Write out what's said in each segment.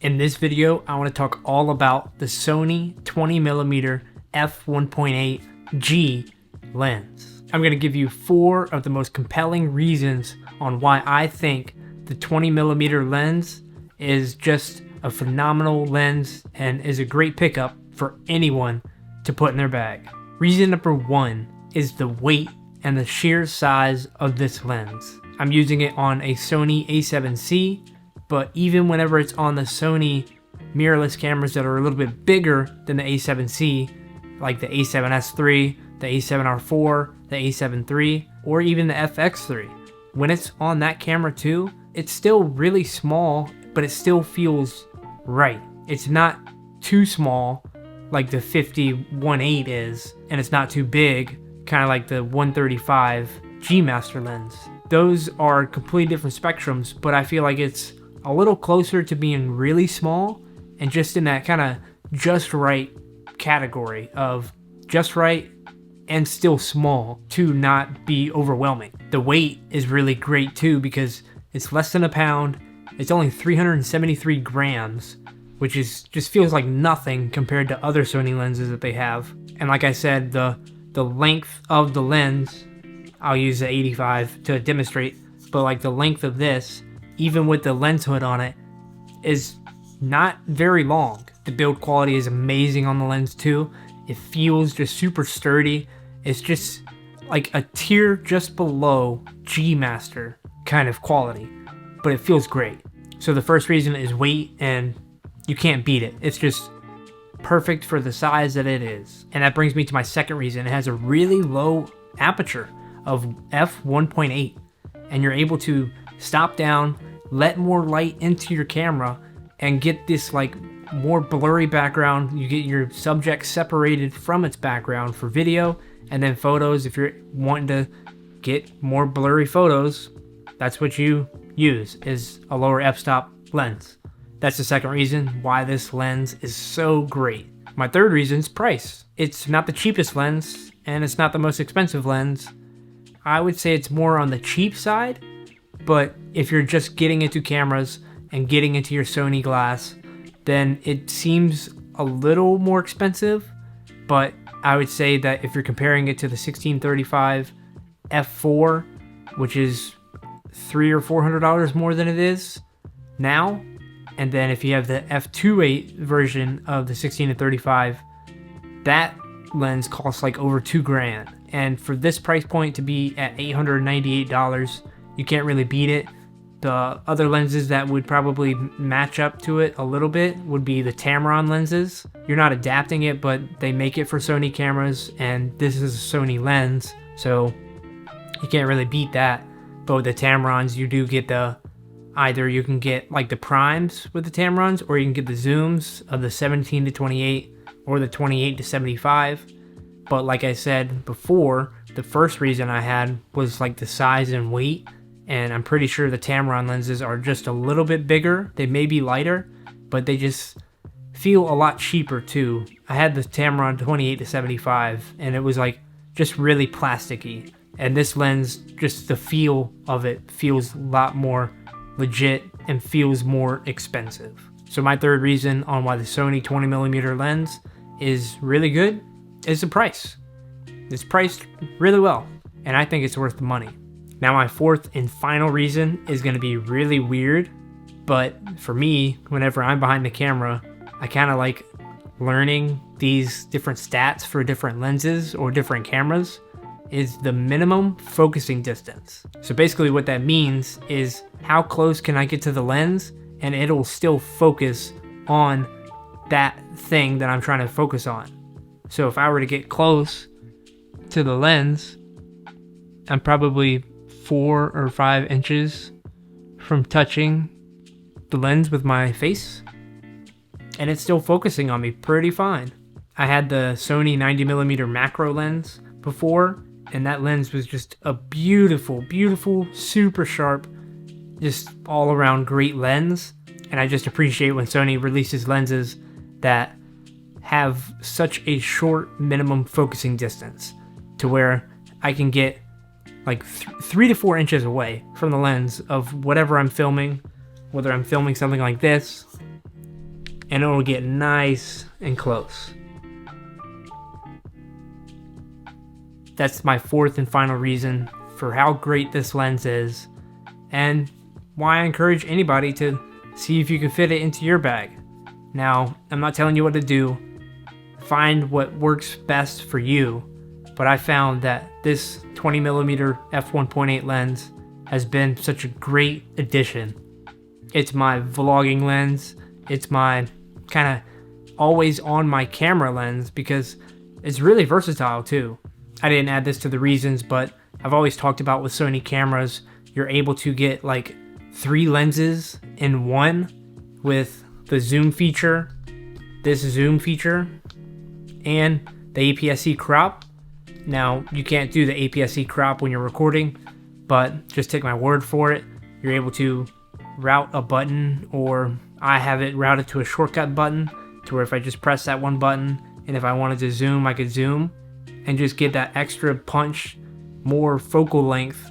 In this video, I want to talk all about the Sony 20mm f1.8G lens. I'm going to give you 4 of the most compelling reasons on why I think the 20mm lens is just a phenomenal lens and is a great pickup for anyone to put in their bag. Reason number 1 is the weight and the sheer size of this lens. I'm using it on a Sony a7C, but even whenever it's on the Sony mirrorless cameras that are a little bit bigger than the a7C, like the a7S III, the a7R4, the a7 III, or even the FX3, when it's on that camera too, it's still really small, but it still feels right. It's not too small like the 50-1.8 is, and it's not too big, kind of like the 135 G Master lens. Those are completely different spectrums, but I feel like it's a little closer to being really small and just in that kind of just right category of just right and still small to not be overwhelming. The weight is really great too because it's less than a pound. It's only 373 grams, which is just feels like nothing compared to other Sony lenses that they have. And like I said, the length of the lens, I'll use the 85 to demonstrate, but like the length of this, even with the lens hood on it, is not very long. The build quality is amazing on the lens too. It feels just super sturdy. It's just like a tier just below G Master kind of quality, but it feels great. So the first reason is weight, and you can't beat it. It's just perfect for the size that it is. And that brings me to my second reason. It has a really low aperture of f1.8, and you're able to stop down, let more light into your camera, and get this like more blurry background. You get your subject separated from its background for video, and then photos, if you're wanting to get more blurry photos, that's what you use, is a lower f-stop lens. That's the second reason why this lens is so great. My third reason is price. It's not the cheapest lens, and it's not the most expensive lens. I would say it's more on the cheap side, but if you're just getting into cameras and getting into your Sony glass, then it seems a little more expensive. But I would say that if you're comparing it to the 1635 f4, which is $300 or $400 more than it is now, and then if you have the f2.8 version of the 16 to 35, that lens costs like over $2,000. And for this price point to be at $898, you can't really beat it. The other lenses that would probably match up to it a little bit would be the Tamron lenses. You're not adapting it, but they make it for Sony cameras, and this is a Sony lens, so you can't really beat that. But with the Tamrons, you do get either you can get like the primes with the Tamrons, or you can get the zooms of the 17 to 28 or the 28 to 75. But like I said before, the first reason I had was like the size and weight, and I'm pretty sure the Tamron lenses are just a little bit bigger. They may be lighter, but they just feel a lot cheaper too. I had the Tamron 28 to 75, and it was like just really plasticky. And this lens, just the feel of it feels a lot more legit and feels more expensive. So my third reason on why the Sony 20mm lens is really good is the price. It's priced really well, and I think it's worth the money. Now my fourth and final reason is going to be really weird, but for me, whenever I'm behind the camera, I kind of like learning these different stats for different lenses or different cameras, is the minimum focusing distance. So basically what that means is how close can I get to the lens and it'll still focus on that thing that I'm trying to focus on. So if I were to get close to the lens, I'm probably 4 or 5 inches from touching the lens with my face, and it's still focusing on me pretty fine. I had the Sony 90mm macro lens before, and that lens was just a beautiful, beautiful, super sharp, just all around great lens. And I just appreciate when Sony releases lenses that have such a short minimum focusing distance to where I can get like 3 to 4 inches away from the lens of whatever I'm filming, whether I'm filming something like this and it'll get nice and close. That's my fourth and final reason for how great this lens is, and why I encourage anybody to see if you can fit it into your bag. Now, I'm not telling you what to do. Find what works best for you, but I found that this 20mm f1.8 lens has been such a great addition. It's my vlogging lens. It's my kind of always on my camera lens because it's really versatile too. I didn't add this to the reasons, but I've always talked about with Sony cameras, you're able to get like 3 lenses in one with the zoom feature, this zoom feature, and the APS-C crop. Now, you can't do the APS-C crop when you're recording, but just take my word for it. You're able to route a button, or I have it routed to a shortcut button to where if I just press that one button, and if I wanted to zoom, I could zoom and just get that extra punch, more focal length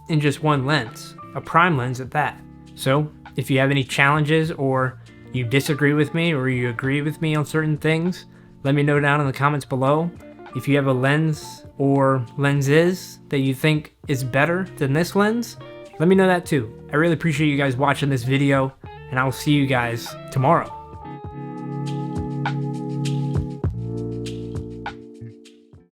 in just one lens, a prime lens at that. So if you have any challenges, or you disagree with me, or you agree with me on certain things, let me know down in the comments below. If you have a lens or lenses that you think is better than this lens, let me know that too. I really appreciate you guys watching this video, and I will see you guys tomorrow.